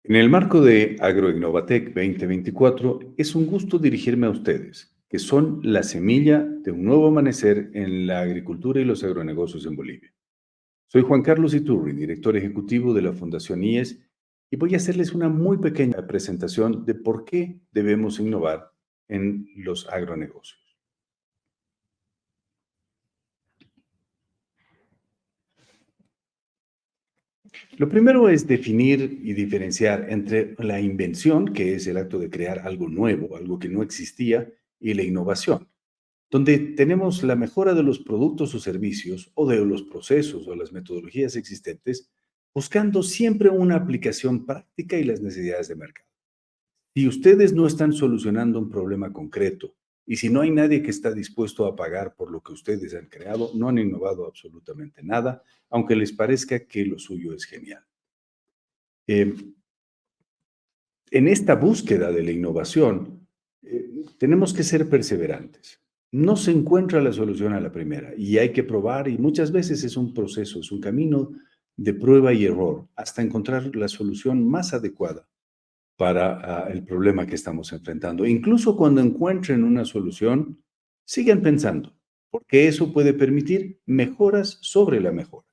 En el marco de Agroinnovatec 2024, es un gusto dirigirme a ustedes, que son la semilla de un nuevo amanecer en la agricultura y los agronegocios en Bolivia. Soy Juan Carlos Iturri, director ejecutivo de la Fundación IES, y voy a hacerles una muy pequeña presentación de por qué debemos innovar en los agronegocios. Lo primero es definir y diferenciar entre la invención, que es el acto de crear algo nuevo, algo que no existía, y la innovación, donde tenemos la mejora de los productos o servicios o de los procesos o las metodologías existentes, buscando siempre una aplicación práctica y las necesidades de mercado. Si ustedes no están solucionando un problema concreto y si no hay nadie que está dispuesto a pagar por lo que ustedes han creado, no han innovado absolutamente nada, aunque les parezca que lo suyo es genial. Eh, en esta búsqueda de la innovación, tenemos que ser perseverantes. No se encuentra la solución a la primera y hay que probar y muchas veces es un proceso, es un camino de prueba y error hasta encontrar la solución más adecuada para el problema que estamos enfrentando. Incluso cuando encuentren una solución, sigan pensando, porque eso puede permitir mejoras sobre la mejora.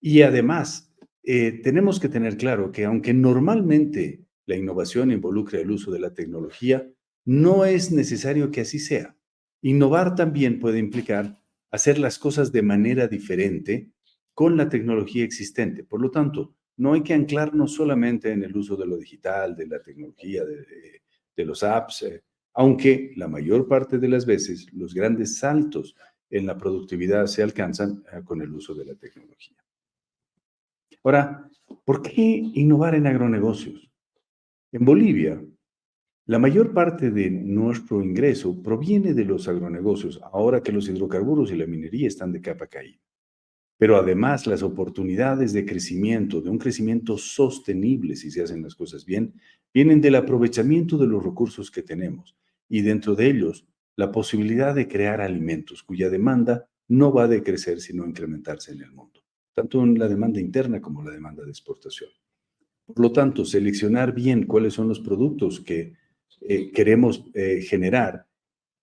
Y además, tenemos que tener claro que aunque normalmente la innovación involucra el uso de la tecnología, no es necesario que así sea. Innovar también puede implicar hacer las cosas de manera diferente con la tecnología existente. Por lo tanto, no hay que anclarnos solamente en el uso de lo digital, de la tecnología, de los apps, aunque la mayor parte de las veces los grandes saltos en la productividad se alcanzan con el uso de la tecnología. Ahora, ¿por qué innovar en agronegocios? En Bolivia, la mayor parte de nuestro ingreso proviene de los agronegocios, ahora que los hidrocarburos y la minería están de capa caída. Pero además, las oportunidades de crecimiento, de un crecimiento sostenible, si se hacen las cosas bien, vienen del aprovechamiento de los recursos que tenemos y dentro de ellos, la posibilidad de crear alimentos cuya demanda no va a decrecer sino incrementarse en el mundo, tanto en la demanda interna como la demanda de exportación. Por lo tanto, seleccionar bien cuáles son los productos que queremos generar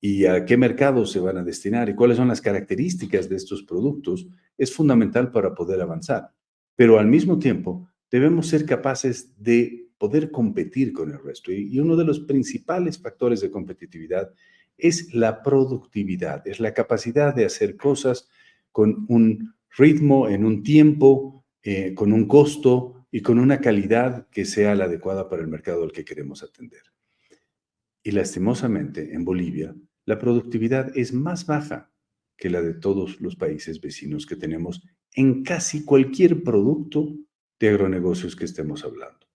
y a qué mercados se van a destinar y cuáles son las características de estos productos es fundamental para poder avanzar. Pero al mismo tiempo, debemos ser capaces de poder competir con el resto. Y uno de los principales factores de competitividad es la productividad, es la capacidad de hacer cosas con un ritmo, en un tiempo, con un costo y con una calidad que sea la adecuada para el mercado al que queremos atender. Y lastimosamente, en Bolivia, la productividad es más baja que la de todos los países vecinos que tenemos en casi cualquier producto de agronegocios que estemos hablando.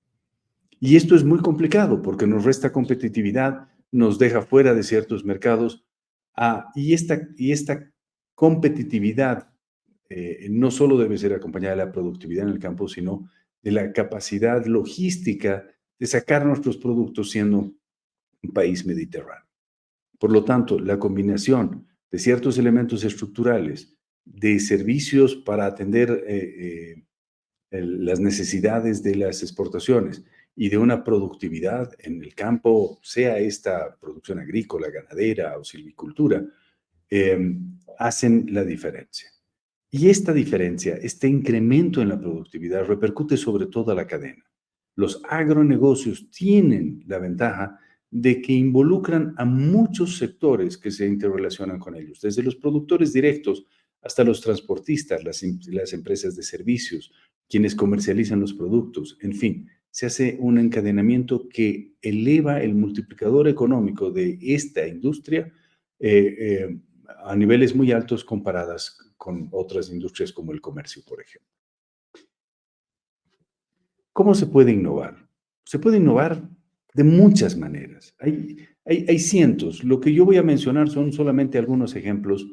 Y esto es muy complicado porque nos resta competitividad, nos deja fuera de ciertos mercados, y esta competitividad no solo debe ser acompañada de la productividad en el campo, sino de la capacidad logística de sacar nuestros productos siendo un país mediterráneo. Por lo tanto, la combinación de ciertos elementos estructurales, de servicios para atender las necesidades de las exportaciones y de una productividad en el campo, sea esta producción agrícola, ganadera o silvicultura, eh, hacen la diferencia. Y esta diferencia, este incremento en la productividad repercute sobre toda la cadena. Los agronegocios tienen la ventaja de que involucran a muchos sectores que se interrelacionan con ellos, desde los productores directos hasta los transportistas, las empresas de servicios, quienes comercializan los productos, en fin, se hace un encadenamiento que eleva el multiplicador económico de esta industria eh, eh, a niveles muy altos comparadas con otras industrias como el comercio, por ejemplo. ¿Cómo se puede innovar? Se puede innovar de muchas maneras. Hay cientos. Lo que yo voy a mencionar son solamente algunos ejemplos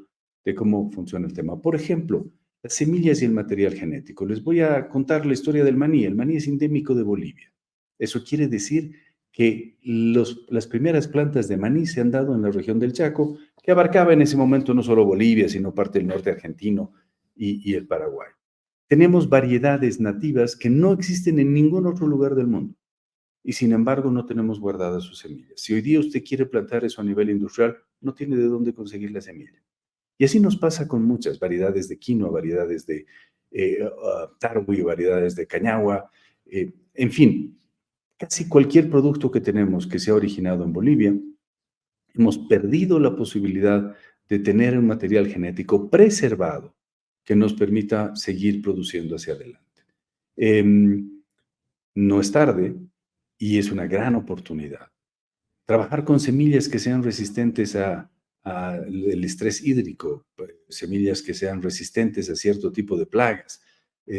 de cómo funciona el tema. Por ejemplo, las semillas y el material genético. Les voy a contar la historia del maní. El maní es endémico de Bolivia. Eso quiere decir que las primeras plantas de maní se han dado en la región del Chaco, que abarcaba en ese momento no solo Bolivia, sino parte del norte argentino y el Paraguay. Tenemos variedades nativas que no existen en ningún otro lugar del mundo y sin embargo no tenemos guardadas sus semillas. Si hoy día usted quiere plantar eso a nivel industrial, no tiene de dónde conseguir la semilla. Y así nos pasa con muchas variedades de quinoa, variedades de tarwi, variedades de cañagua, en fin, casi cualquier producto que tenemos que sea originado en Bolivia, hemos perdido la posibilidad de tener un material genético preservado que nos permita seguir produciendo hacia adelante. No es tarde y es una gran oportunidad. Trabajar con semillas que sean resistentes al estrés hídrico, semillas que sean resistentes a cierto tipo de plagas,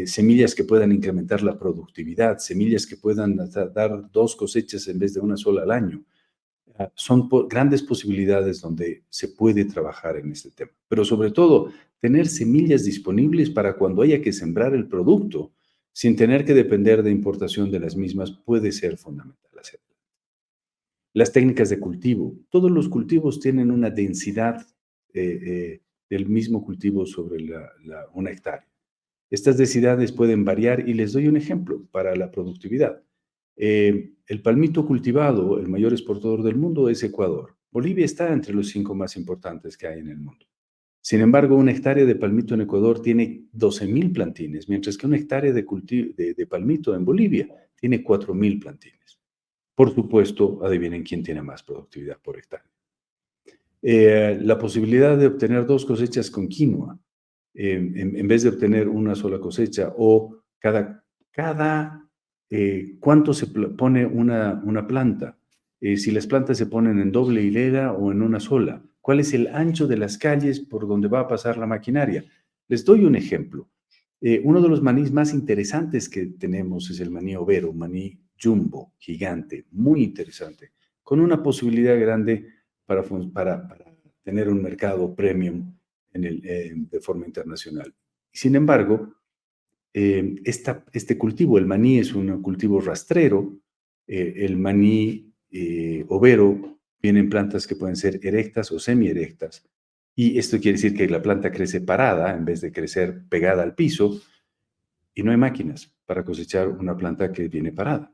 semillas que puedan incrementar la productividad, semillas que puedan dar 2 cosechas en vez de una sola al año. Son grandes posibilidades donde se puede trabajar en este tema. Pero sobre todo, tener semillas disponibles para cuando haya que sembrar el producto, sin tener que depender de importación de las mismas, puede ser fundamental hacerlo. Las técnicas de cultivo. Todos los cultivos tienen una densidad del mismo cultivo sobre una hectárea. Estas densidades pueden variar y les doy un ejemplo para la productividad. El palmito cultivado, el mayor exportador del mundo, es Ecuador. Bolivia está entre los 5 más importantes que hay en el mundo. Sin embargo, una hectárea de palmito en Ecuador tiene 12,000 plantines, mientras que una hectárea de palmito en Bolivia tiene 4,000 plantines. Por supuesto, adivinen quién tiene más productividad por hectárea. La posibilidad de obtener 2 cosechas con quinoa, en vez de obtener una sola cosecha, o cuánto se pone una planta, si las plantas se ponen en doble hilera o en una sola, cuál es el ancho de las calles por donde va a pasar la maquinaria. Les doy un ejemplo. Uno de los manís más interesantes que tenemos es el maní overo, maní jumbo, gigante, muy interesante, con una posibilidad grande para tener un mercado premium de forma internacional. Sin embargo, este cultivo, el maní, es un cultivo rastrero. El maní overo viene en plantas que pueden ser erectas o semierectas. Y esto quiere decir que la planta crece parada en vez de crecer pegada al piso y no hay máquinas para cosechar una planta que viene parada.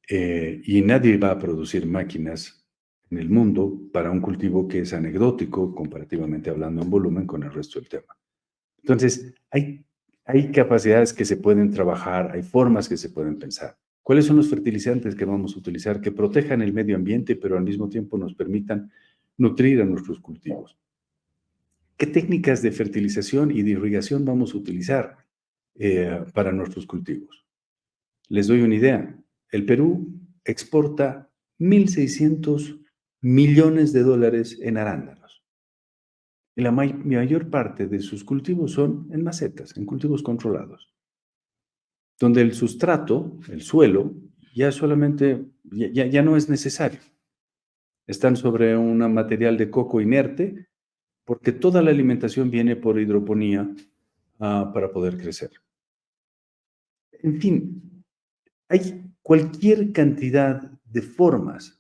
Y nadie va a producir máquinas en el mundo para un cultivo que es anecdótico, comparativamente hablando en volumen, con el resto del tema. Entonces, hay capacidades que se pueden trabajar, hay formas que se pueden pensar. ¿Cuáles son los fertilizantes que vamos a utilizar que protejan el medio ambiente, pero al mismo tiempo nos permitan nutrir a nuestros cultivos? ¿Qué técnicas de fertilización y de irrigación vamos a utilizar para nuestros cultivos? Les doy una idea. El Perú exporta 1.600 millones de dólares en arándanos. Y la mayor parte de sus cultivos son en macetas, en cultivos controlados, donde el sustrato, el suelo, ya no es necesario. Están sobre un material de coco inerte, porque toda la alimentación viene por hidroponía para poder crecer. En fin, hay cualquier cantidad de formas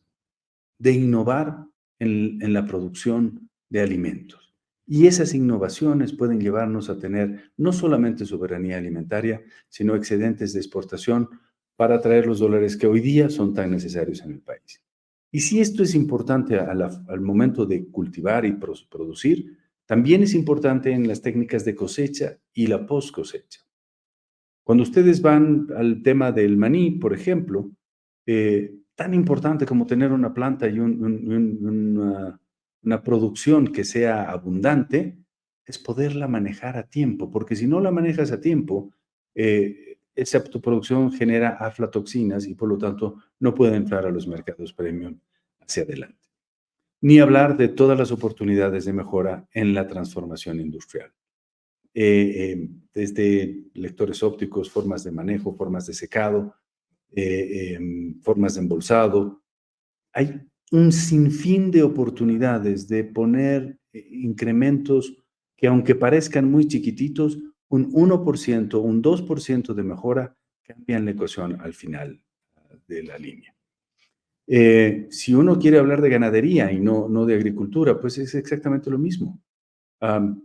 de innovar en la producción de alimentos. Y esas innovaciones pueden llevarnos a tener no solamente soberanía alimentaria, sino excedentes de exportación para traer los dólares que hoy día son tan necesarios en el país. Y si esto es importante al momento de cultivar y producir, también es importante en las técnicas de cosecha y la post cosecha. Cuando ustedes van al tema del maní, por ejemplo, tan importante como tener una planta y una producción que sea abundante, es poderla manejar a tiempo, porque si no la manejas a tiempo, esa tu producción genera aflatoxinas y por lo tanto no puede entrar a los mercados premium hacia adelante. Ni hablar de todas las oportunidades de mejora en la transformación industrial. Desde lectores ópticos, formas de manejo, formas de secado, formas de embolsado. Hay un sinfín de oportunidades de poner incrementos que, aunque parezcan muy chiquititos, un 1%, un 2% de mejora cambian la ecuación al final de la línea. Si uno quiere hablar de ganadería y no de agricultura, pues es exactamente lo mismo.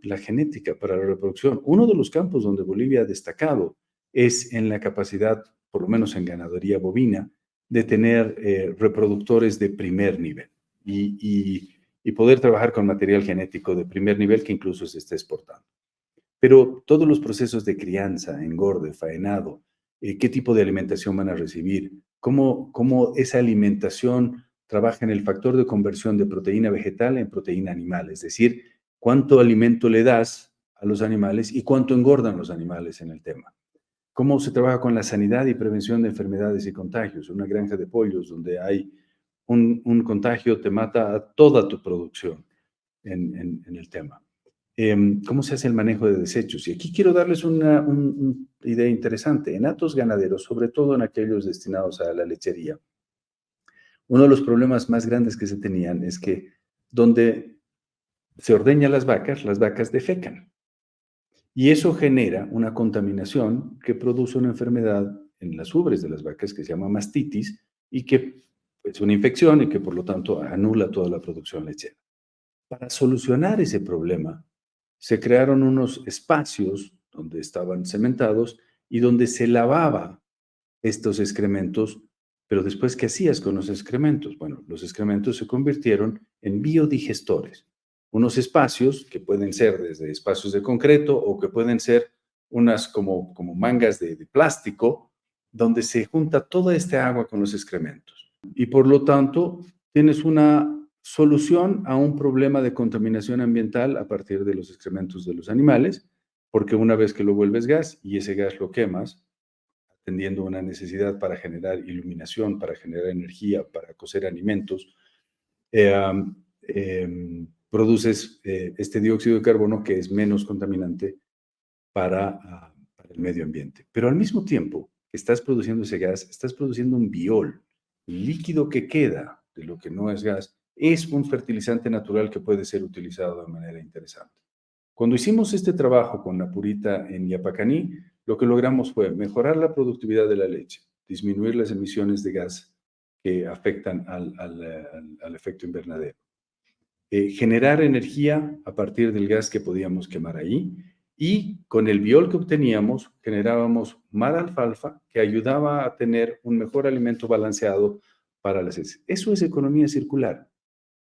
la genética para la reproducción. Uno de los campos donde Bolivia ha destacado es en la capacidad, por lo menos en ganadería bovina, de tener reproductores de primer nivel y poder trabajar con material genético de primer nivel que incluso se está exportando. Pero todos los procesos de crianza, engorde, faenado, qué tipo de alimentación van a recibir, cómo esa alimentación trabaja en el factor de conversión de proteína vegetal en proteína animal, es decir, cuánto alimento le das a los animales y cuánto engordan los animales en el tema. Cómo se trabaja con la sanidad y prevención de enfermedades y contagios. Una granja de pollos donde hay un contagio te mata a toda tu producción en el tema. ¿Cómo se hace el manejo de desechos? Y aquí quiero darles una idea interesante. En hatos ganaderos, sobre todo en aquellos destinados a la lechería, uno de los problemas más grandes que se tenían es que donde se ordeñan las vacas defecan. Y eso genera una contaminación que produce una enfermedad en las ubres de las vacas que se llama mastitis y que es una infección y que por lo tanto anula toda la producción lechera. Para solucionar ese problema, se crearon unos espacios donde estaban cementados y donde se lavaba estos excrementos, pero después, ¿qué hacías con los excrementos? Bueno, los excrementos se convirtieron en biodigestores, unos espacios que pueden ser desde espacios de concreto o que pueden ser unas como mangas de plástico, donde se junta toda esta agua con los excrementos. Y por lo tanto, tienes una solución a un problema de contaminación ambiental a partir de los excrementos de los animales, porque una vez que lo vuelves gas y ese gas lo quemas, atendiendo una necesidad para generar iluminación, para generar energía, para cocer alimentos, produces este dióxido de carbono que es menos contaminante para el medio ambiente. Pero al mismo tiempo que estás produciendo ese gas, estás produciendo un biol. El líquido que queda de lo que no es gas es un fertilizante natural que puede ser utilizado de manera interesante. Cuando hicimos este trabajo con Napurita en Yapacaní, lo que logramos fue mejorar la productividad de la leche, disminuir las emisiones de gas que afectan al efecto invernadero, generar energía a partir del gas que podíamos quemar ahí y con el biol que obteníamos generábamos más alfalfa que ayudaba a tener un mejor alimento balanceado para las heces. Eso es economía circular.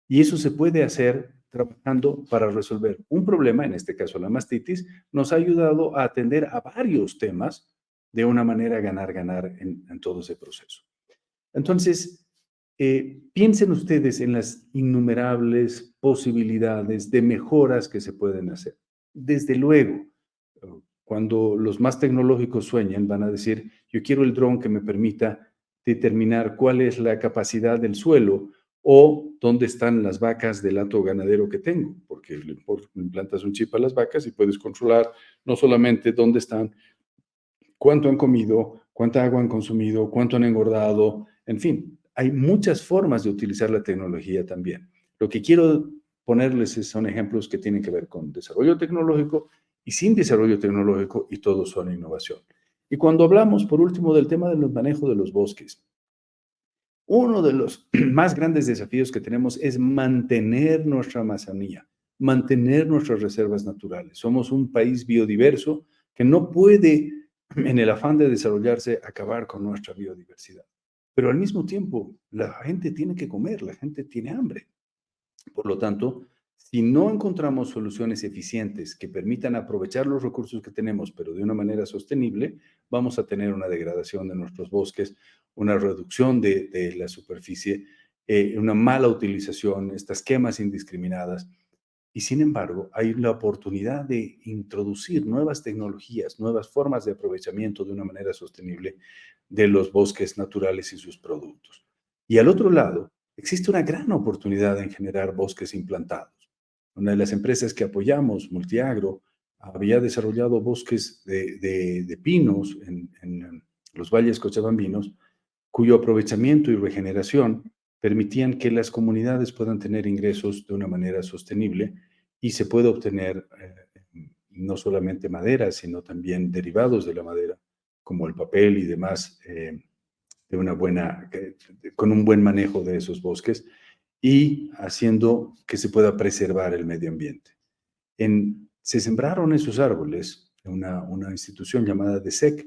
Y eso se puede hacer trabajando para resolver un problema, en este caso la mastitis, nos ha ayudado a atender a varios temas de una manera ganar-ganar en todo ese proceso. Entonces, piensen ustedes en las innumerables posibilidades de mejoras que se pueden hacer. Desde luego, cuando los más tecnológicos sueñan, van a decir, yo quiero el dron que me permita determinar cuál es la capacidad del suelo o dónde están las vacas del hato ganadero que tengo, porque le implantas un chip a las vacas y puedes controlar no solamente dónde están, cuánto han comido, cuánta agua han consumido, cuánto han engordado, en fin, hay muchas formas de utilizar la tecnología también. Lo que quiero ponerles son ejemplos que tienen que ver con desarrollo tecnológico y sin desarrollo tecnológico y todos son innovación. Y cuando hablamos, por último, del tema del manejo de los bosques, uno de los más grandes desafíos que tenemos es mantener nuestra Amazonía, mantener nuestras reservas naturales. Somos un país biodiverso que no puede, en el afán de desarrollarse, acabar con nuestra biodiversidad. Pero al mismo tiempo, la gente tiene que comer, la gente tiene hambre. Por lo tanto, si no encontramos soluciones eficientes que permitan aprovechar los recursos que tenemos, pero de una manera sostenible, vamos a tener una degradación de nuestros bosques, una reducción de la superficie, una mala utilización, estas quemas indiscriminadas. Y sin embargo, hay la oportunidad de introducir nuevas tecnologías, nuevas formas de aprovechamiento de una manera sostenible de los bosques naturales y sus productos. Y al otro lado, existe una gran oportunidad en generar bosques implantados. Una de las empresas que apoyamos, Multiagro, había desarrollado bosques de pinos en los valles cochabambinos, cuyo aprovechamiento y regeneración permitían que las comunidades puedan tener ingresos de una manera sostenible y se puede obtener no solamente madera, sino también derivados de la madera, como el papel y demás, con un buen manejo de esos bosques y haciendo que se pueda preservar el medio ambiente. Se sembraron esos árboles, una institución llamada DESEC,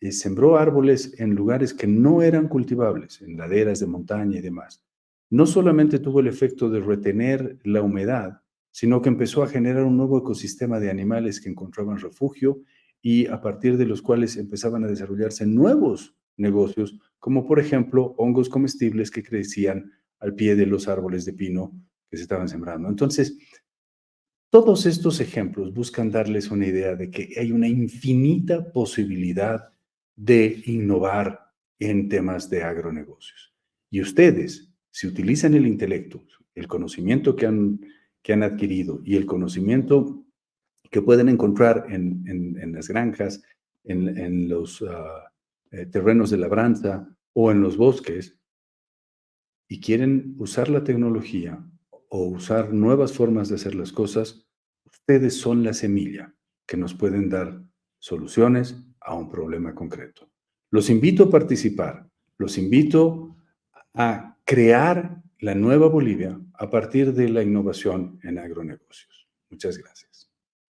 sembró árboles en lugares que no eran cultivables, en laderas de montaña y demás. No solamente tuvo el efecto de retener la humedad, sino que empezó a generar un nuevo ecosistema de animales que encontraban refugio y a partir de los cuales empezaban a desarrollarse nuevos negocios, como por ejemplo hongos comestibles que crecían al pie de los árboles de pino que se estaban sembrando. Entonces, todos estos ejemplos buscan darles una idea de que hay una infinita posibilidad de innovar en temas de agronegocios. Y ustedes, si utilizan el intelecto, el conocimiento que han adquirido y el conocimiento que pueden encontrar en las granjas, en los terrenos de labranza o en los bosques, y quieren usar la tecnología o usar nuevas formas de hacer las cosas, ustedes son la semilla que nos pueden dar soluciones a un problema concreto. Los invito a participar, los invito a crear la nueva Bolivia a partir de la innovación en agronegocios. Muchas gracias.